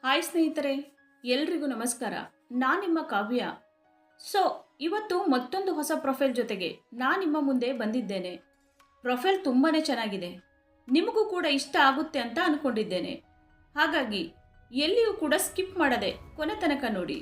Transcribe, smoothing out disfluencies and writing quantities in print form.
Hi ಸ್ನೇಹಿತರೆ, ಎಲ್ರಿಗೂ ನಮಸ್ಕಾರ. ನಾನು ನಿಮ್ಮ ಕಾವ್ಯ. ಸೊ ಇವತ್ತು ಮತ್ತೊಂದು ಹೊಸ ಪ್ರೊಫೈಲ್ ಜೊತೆಗೆ ನಾನು ನಿಮ್ಮ ಮುಂದೆ ಬಂದಿದ್ದೇನೆ. ಪ್ರೊಫೈಲ್ ತುಂಬಾ ಚೆನ್ನಾಗಿದೆ, ನಿಮಗೂ ಕೂಡ ಇಷ್ಟ ಆಗುತ್ತೆ ಅಂತ ಅಂದ್ಕೊಂಡಿದ್ದೇನೆ. ಹಾಗಾಗಿ ಎಲ್ಲಿಯೂ ಕೂಡ ಸ್ಕಿಪ್ ಮಾಡದೆ ಕೊನೆ ತನಕ ನೋಡಿ.